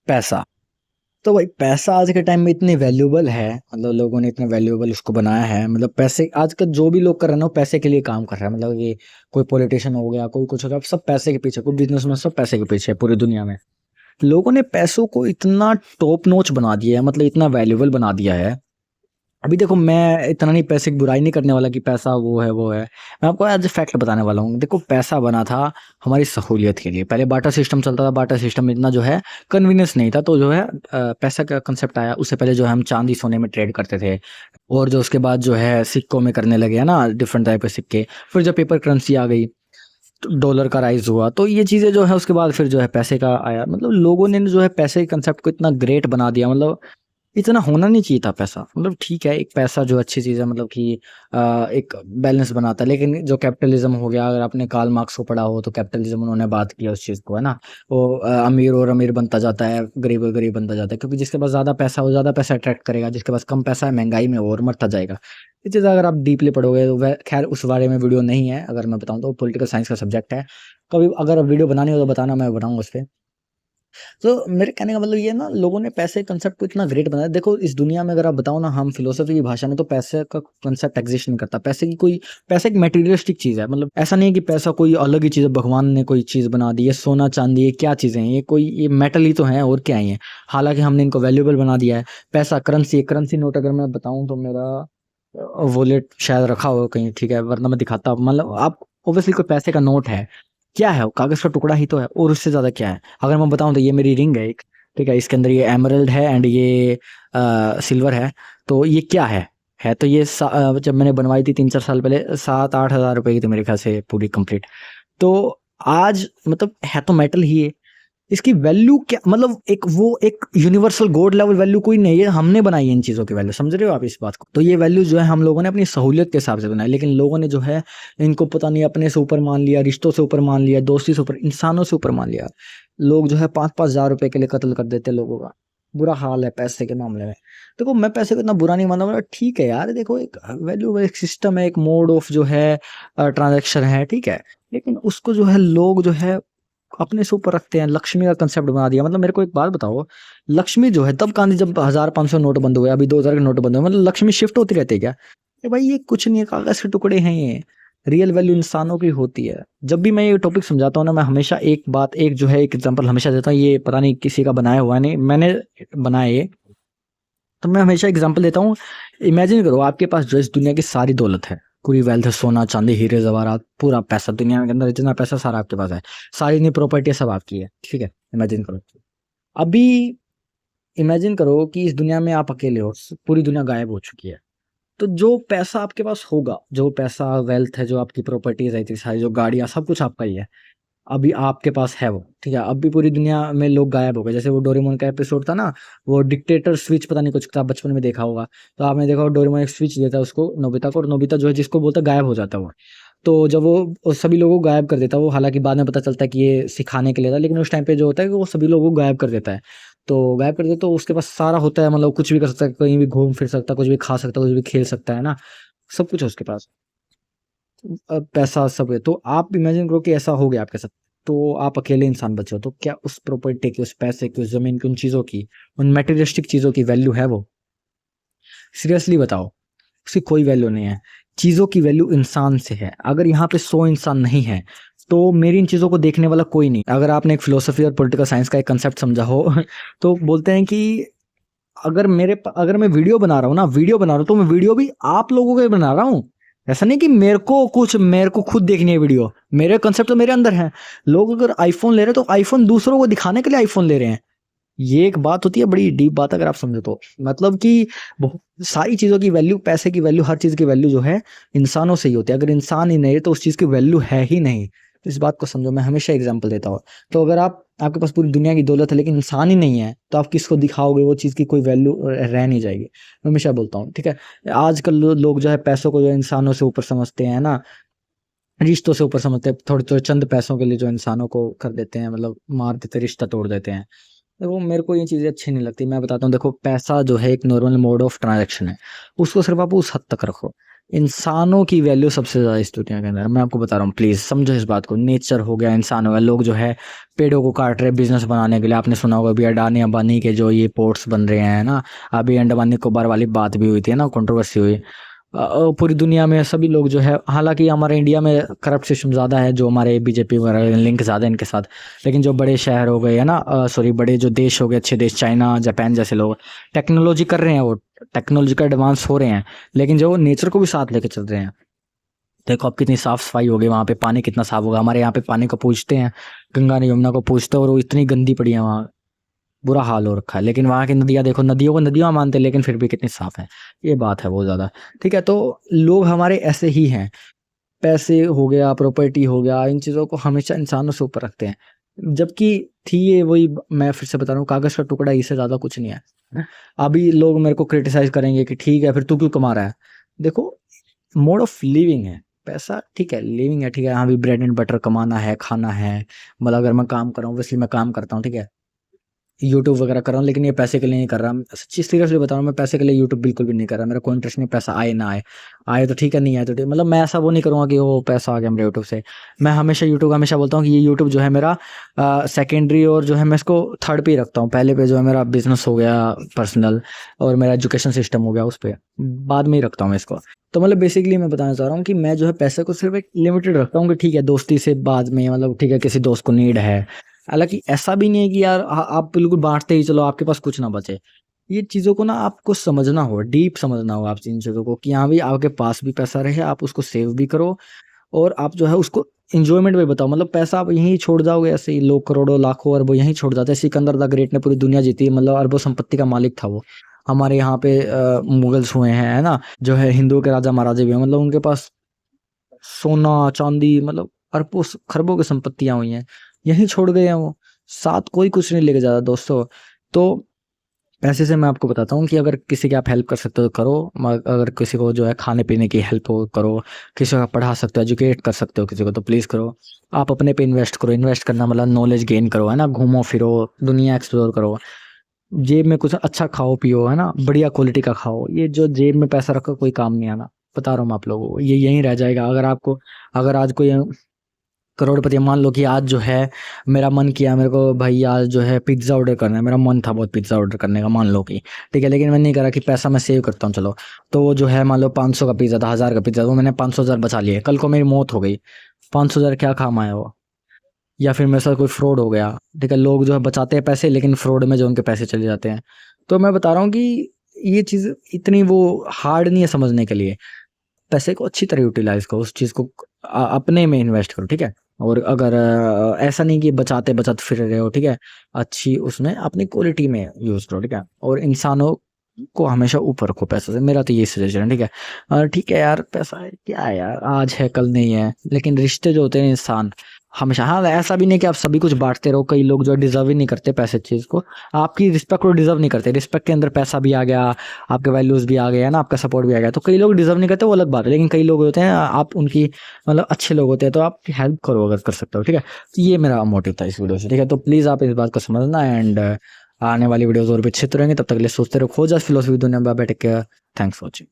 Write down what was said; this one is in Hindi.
पैसा। तो भाई पैसा आज के टाइम में इतनी वैल्यूएबल है, मतलब लोगों ने इतना वैल्यूएबल उसको बनाया है। मतलब पैसे आज का जो भी लोग कर रहे हैं ना वो पैसे के लिए काम कर रहा है। मतलब ये कोई पॉलिटिशियन हो गया, कोई कुछ हो गया, सब पैसे के पीछे, कोई बिजनेसमैन, सब पैसे के पीछे है पूरी दुनिया में। लोगों ने पैसों को इतना टॉप नॉच बना दिया है, मतलब इतना वैल्यूएबल बना दिया है। अभी देखो, मैं इतना नहीं पैसे की बुराई नहीं करने वाला कि पैसा वो है। मैं आपको आज फैक्ट बताने वाला हूँ। देखो, पैसा बना था हमारी सहूलियत के लिए। पहले बाटा सिस्टम चलता था, बाटा सिस्टम में इतना जो है कन्वीनियंस नहीं था, तो जो है पैसा का कंसेप्ट आया। उससे पहले जो है हम चांदी सोने में ट्रेड करते थे, और जो उसके बाद जो है सिक्कों में करने लगे है ना, डिफरेंट टाइप के सिक्के। फिर जब पेपर करेंसी आ गई तो डॉलर का राइज हुआ, तो ये चीजें जो है उसके बाद फिर जो है पैसे का आया। मतलब लोगों ने जो है पैसे के कंसेप्ट को इतना ग्रेट बना दिया। मतलब इतना होना नहीं चाहिए था पैसा। मतलब ठीक है, एक पैसा जो अच्छी चीज़ है, मतलब कि एक बैलेंस बनाता है। लेकिन जो कैपिटलिज्म हो गया, अगर आपने कार्ल मार्क्स को पढ़ा हो तो कैपिटलिज्म उन्होंने बात किया उस चीज़ को, है ना। वो अमीर और अमीर बनता जाता है, गरीब और गरीब बनता जाता है, क्योंकि जिसके पास ज़्यादा पैसा हो ज़्यादा पैसा अट्रैक्ट करेगा, जिसके पास कम पैसा है महंगाई में और मरता जाएगा। ये चीज़ अगर आप डीपली पढ़ोगे तो वह खैर उस बारे में वीडियो नहीं है। अगर मैं बताऊँ तो पॉलिटिकल साइंस का सब्जेक्ट है। कभी अगर वीडियो बनानी हो तो बताना, मैं बनाऊंगा उस पर। तो मेरे कहने का मतलब ये है ना, लोगों ने पैसे कंसेप्ट को इतना ग्रेट बनाया। देखो, इस दुनिया में अगर आप बताओ ना, हम फिलोसफी की भाषा में तो पैसे का कंसेप्ट एग्जिस्ट नहीं करता। पैसा एक मटेरियलिस्टिक चीज है। मतलब ऐसा नहीं है कि पैसा कोई अलग ही चीज है, भगवान ने कोई चीज बना दी है। सोना चांदी ये क्या चीजें हैं? ये मेटल ही तो है, और क्या ही है। हालांकि हमने इनको वैल्यूएबल बना दिया है। पैसा करेंसी नोट अगर मैं बताऊं तो मेरा वॉलेट शायद रखा हो कहीं, ठीक है, वरना मैं दिखाता हूं। मतलब आप ऑब्वियसली कोई पैसे का नोट है, क्या है वो? कागज का टुकड़ा ही तो है, और उससे ज्यादा क्या है? अगर मैं बताऊं तो ये मेरी रिंग है एक, ठीक है, इसके अंदर ये एमरल्ड है एंड ये सिल्वर है। तो ये क्या है तो ये जब मैंने बनवाई थी 3-4 साल पहले, 7-8 हज़ार रुपए की थी मेरे ख्याल से पूरी कंप्लीट। तो आज मतलब है तो मेटल ही है। इसकी वैल्यू क्या, मतलब एक यूनिवर्सल गॉड लेवल वैल्यू कोई नहीं है। हमने बनाई है इन चीजों की वैल्यू, समझ रहे हो आप इस बात को? तो ये वैल्यू जो है हम लोगों ने अपनी सहूलियत के हिसाब से बनाई, लेकिन लोगों ने जो है इनको पता नहीं अपने से ऊपर मान लिया, रिश्तों से ऊपर मान लिया, दोस्ती से ऊपर, इंसानों से ऊपर मान लिया। लोग जो है 5-5 हज़ार रुपए के लिए कत्ल कर देते हैं लोगों का। बुरा हाल है पैसे के मामले में। देखो, मैं पैसे को इतना बुरा नहीं मानता। मतलब ठीक है यार, देखो, एक वैल्यू, एक सिस्टम है, एक मोड ऑफ जो है ट्रांजेक्शन है, ठीक है। लेकिन उसको जो है लोग जो है अपने से ऊपर रखते हैं। लक्ष्मी का कंसेप्ट बना दिया। मतलब मेरे को एक बात बताओ, लक्ष्मी जो है तब गांधी जब 1,000-500 नोट बंद हुए, अभी 2,000 के नोट बंद हुए, मतलब लक्ष्मी शिफ्ट होती रहती है क्या? भाई ये कुछ नहीं है, कागज के टुकड़े हैं ये। रियल वैल्यू इंसानों की होती है। जब भी मैं ये टॉपिक समझाता हूँ ना, मैं हमेशा एक बात, एक जो है एक एग्जांपल हमेशा देता हूँ। ये पता नहीं किसी का बनाया हुआ है, नहीं मैंने बनाया ये। तो मैं हमेशा एग्जांपल देता हूँ। इमेजिन करो आपके पास जो इस दुनिया की सारी दौलत है, पूरी वेल्थ है, सोना चांदी हीरे जवाहरात, पूरा पैसा दुनिया के अंदर, जितना पैसा सारा आपके पास है, सारी इतनी प्रॉपर्टी सब आपकी है, ठीक है। इमेजिन करो। अभी इमेजिन करो कि इस दुनिया में आप अकेले हो, पूरी दुनिया गायब हो चुकी है। तो जो पैसा आपके पास होगा, जो पैसा वेल्थ है, जो आपकी प्रॉपर्टीज है इतनी सारी, जो गाड़ियां, सब कुछ आपका ही है। अभी आपके पास है वो, ठीक है। अभी पूरी दुनिया में लोग गायब हो गए। जैसे वो डोरेमोन का एपिसोड था ना, वो डिक्टेटर स्विच, पता नहीं कुछ था, बचपन में देखा होगा। तो आपने देखा होगा, डोरेमोन एक स्विच देता है उसको, नोबिता को, और नोबिता जो है जिसको बोलता है गायब हो जाता है वो। तो जब वो सभी लोगों को गायब कर देता है वो, हालांकि बाद में पता चलता है कि ये सिखाने के लिए था, लेकिन उस टाइम पे जो होता है कि वो सभी लोगों को गायब कर देता है। तो गायब कर देता, तो उसके पास सारा होता है, मतलब कुछ भी कर सकता है, कहीं भी घूम फिर सकता है, कुछ भी खा सकता है, कुछ भी खेल सकता है ना, सब कुछ है उसके पास। पैसा सब है। तो आप इमेजिन करो कि ऐसा हो गया आपके साथ, तो आप अकेले इंसान बचे हो, तो क्या उस प्रॉपर्टी की, उस पैसे की, उस जमीन की, उन चीजों की, उन मेटेरियलिस्टिक चीजों की वैल्यू है वो? सीरियसली बताओ, उसकी कोई वैल्यू नहीं है। चीजों की वैल्यू इंसान से है। अगर यहाँ पे 100 इंसान नहीं है तो मेरी इन चीजों को देखने वाला कोई नहीं। अगर आपने एक फिलोसफी और पॉलिटिकल साइंस का एक कंसेप्ट समझा हो तो बोलते हैं कि अगर मैं वीडियो बना रहा हूँ ना, वीडियो बना रहा हूँ, तो मैं वीडियो भी आप लोगों के लिए बना रहा हूँ। ऐसा नहीं कि मेरे को खुद देखनी है वीडियो। मेरे कंसेप्ट तो मेरे अंदर है। लोग अगर आईफोन ले रहे हैं तो आईफोन दूसरों को दिखाने के लिए आईफोन ले रहे हैं। ये एक बात होती है, बड़ी डीप बात अगर आप समझो तो। मतलब कि बहुत सारी चीजों की वैल्यू, पैसे की वैल्यू, हर चीज की वैल्यू जो है इंसानों से ही होती है। अगर इंसान ही नहीं है तो उस चीज की वैल्यू है ही नहीं। इस बात को समझो, मैं हमेशा एग्जांपल देता हूँ। तो अगर आपके पास पूरी दुनिया की दौलत है लेकिन इंसान ही नहीं है, तो आप किसको दिखाओगे? वो चीज की कोई वैल्यू रह नहीं जाएगी। मैं हमेशा बोलता हूँ, ठीक है। आजकल लोग जो है पैसों को जो इंसानों से ऊपर समझते हैं ना, रिश्तों से ऊपर समझते हैं। थोड़े थोड़े चंद पैसों के लिए जो इंसानों को कर देते हैं, मतलब मार देते, रिश्ता तोड़ देते हैं। देखो, मेरे को ये चीज़ें अच्छी नहीं लगती। मैं बताता हूँ, देखो पैसा जो है एक नॉर्मल मोड ऑफ ट्रांजैक्शन है। उसको सिर्फ आप उस हद तक रखो। इंसानों की वैल्यू सबसे ज्यादा इस दुनिया के अंदर, मैं आपको बता रहा हूँ, प्लीज समझो इस बात को। नेचर हो गया, इंसान हो गया, लोग जो है पेड़ों को काट रहे हैं बिजनेस बनाने के लिए। आपने सुना होगा अभी अडानी अंबानी के जो ये पोर्ट्स बन रहे हैं ना, अभी अंडमान निकोबार वाली बात भी हुई थी ना, कंट्रोवर्सी हुई। पूरी दुनिया में सभी लोग जो है, हालांकि हमारे इंडिया में करप्ट सिस्टम ज़्यादा है, जो हमारे बीजेपी वगैरह लिंक ज़्यादा है इनके साथ, लेकिन जो बड़े शहर हो गए है ना, सॉरी बड़े जो देश हो गए, अच्छे देश, चाइना जापान जैसे लोग टेक्नोलॉजी कर रहे हैं, वो टेक्नोलॉजिकल एडवांस हो रहे हैं, लेकिन जो नेचर को भी साथ लेके चल रहे हैं। देखो अब कितनी साफ सफाई होगी वहाँ पे, पानी कितना साफ होगा। हमारे यहाँ पे पानी को पूछते हैं, गंगा यमुना को पूछते हैं, और वो इतनी गंदी पड़ी है वहाँ, बुरा हाल हो रखा है। लेकिन वहाँ की नदियाँ देखो, नदियों को नदियाँ मानते हैं, लेकिन फिर भी कितनी साफ है। ये बात है बहुत ज़्यादा। ठीक है, तो लोग हमारे ऐसे ही हैं। पैसे हो गया, प्रॉपर्टी हो गया, इन चीज़ों को हमेशा इंसानों से ऊपर रखते हैं, जबकि थी ये वही, मैं फिर से बता रहा हूँ, कागज़ का टुकड़ा, इससे ज़्यादा कुछ नहीं है। अभी लोग मेरे को क्रिटिसाइज करेंगे कि ठीक है फिर तू क्यों कमा रहा है। देखो, मोड ऑफ लिविंग है पैसा, ठीक है, लिविंग है, ठीक है, हाँ भी ब्रेड एंड बटर कमाना है, खाना है। मतलब अगर मैं काम कर रहा हूँ, ऑब्वियसली मैं काम करता हूँ, ठीक है, यूट्यूब वगैरह कर रहा हूँ, लेकिन ये पैसे के लिए नहीं कर रहा। सच्ची सीरियसली बता रहा हूँ, मैं पैसे के लिए यूट्यूब बिल्कुल भी नहीं कर रहा। मेरा कोई इंटरेस्ट नहीं, पैसा आए ना आए, आए तो ठीक है, नहीं आए तो ठीक। मतलब मैं ऐसा वो नहीं करूँगा कि वो पैसा आ गया मेरे यूट्यूब से। मैं हमेशा यूट्यूब, हमेशा बोलता हूँ कि ये यूट्यूब जो है मेरा सेकेंडरी, और जो है मैं इसको थर्ड पे ही रखता हूँ। पहले पे जो है मेरा बिजनेस हो गया पर्सनल, और मेरा एजुकेशन सिस्टम हो गया, उस पर बाद में ही रखता हूँ मैं इसको। तो मतलब बेसिकली मैं बताना चाह रहा हूँ कि मैं जो है पैसे को सिर्फ एक लिमिटेड रखता हूँ, कि ठीक है दोस्ती से बाद में, मतलब ठीक है किसी दोस्त को नीड है। हालांकि ऐसा भी नहीं है कि यार आप बिल्कुल बांटते ही चलो, आपके पास कुछ ना बचे। ये चीज़ों को ना आपको समझना होगा, डीप समझना होगा आप इन चीज़ों को, कि हाँ भाई आपके पास भी पैसा रहे, आप उसको सेव भी करो, और आप जो है उसको इंजॉयमेंट भी बताओ। मतलब पैसा आप यहीं छोड़ जाओगे ऐसे ही, लोग करोड़ों लाखों अरबों यहीं छोड़ जाते हैं। सिकंदर द ग्रेट ने पूरी दुनिया जीती, मतलब अरबों संपत्ति का मालिक था वो। हमारे यहाँ पे मुगल्स हुए हैं, है ना, जो है हिंदुओं के राजा महाराजे भी हैं, मतलब उनके पास सोना चांदी, मतलब अरबों खरबों की संपत्तियां हुई हैं, यहीं छोड़ गए हैं वो। साथ कोई कुछ नहीं लेके जाता दोस्तों। तो पैसे से मैं आपको बताता हूँ कि अगर किसी की आप हेल्प कर सकते हो तो करो, अगर किसी को जो है खाने पीने की हेल्प हो करो, किसी को आप पढ़ा सकते हो, एजुकेट कर सकते हो किसी को, तो प्लीज़ करो। आप अपने पे इन्वेस्ट करो। इन्वेस्ट करना मतलब नॉलेज गेन करो, है ना, घूमो फिरो, दुनिया एक्सप्लोर करो, जेब में कुछ अच्छा खाओ पियो, है ना, बढ़िया क्वालिटी का खाओ। ये जो जेब में पैसा रखो कोई काम नहीं आना, बता रहा हूँ मैं आप लोगों को, ये यहीं रह जाएगा। अगर आपको, अगर आज कोई करोड़पति, मान लो कि आज जो है मेरा मन किया, मेरे को भाई आज जो है पिज्ज़ा ऑर्डर करना है, मेरा मन था बहुत पिज्ज़ा ऑर्डर करने का, मान लो कि ठीक है, लेकिन मैं नहीं करा कि पैसा मैं सेव करता हूँ चलो। तो वो जो है मान लो 500 का पिज़्ज़ा था, 1000 का पिज़्ज़ा, वो मैंने 500,000 बचा लिए, कल को मेरी मौत हो गई, 500,000 क्या काम आया वो। या फिर मेरे साथ कोई फ्रॉड हो गया, ठीक है, लोग जो है बचाते हैं पैसे, लेकिन फ्रॉड में जो उनके पैसे चले जाते हैं। तो मैं बता रहा हूँ कि ये चीज़ इतनी वो हार्ड नहीं है समझने के लिए। पैसे को अच्छी तरह यूटिलाइज करो, उस चीज़ को अपने में इन्वेस्ट करो, ठीक है। और अगर ऐसा नहीं कि बचाते बचाते फिर रहे हो, ठीक है, अच्छी उसमें अपनी क्वालिटी में यूज़ करो, ठीक है। और इंसानों को हमेशा ऊपर रखो पैसे से, मेरा तो ये सजेशन है, ठीक है। ठीक है यार, पैसा है क्या है यार, आज है कल नहीं है, लेकिन रिश्ते जो होते हैं इंसान हमेशा, हाँ ऐसा भी नहीं कि आप सभी कुछ बांटते रहो। कई लोग जो डिजर्व ही नहीं करते पैसे चीज़ को, आपकी रिस्पेक्ट को डिजर्व नहीं करते। रिस्पेक्ट के अंदर पैसा भी आ गया, आपके वैल्यूज भी आ गए, है ना, आपका सपोर्ट भी आ गया, तो कई लोग डिजर्व नहीं करते, वो अलग बात है। लेकिन कई लोग होते हैं, आप उनकी मतलब अच्छे लोग होते हैं, तो आप हेल्प करो अगर कर सकते हो, ठीक है। तो ये मेरा मोटिव था इस वीडियो से, ठीक है। तो प्लीज़ आप इस बात को समझना, एंड आने वाली वीडियोस और भी अच्छे तो रहेंगे। तब तक के लिए सोचते रहो, खो जा फिलोसफी दुनिया में, take care, thanks for watching.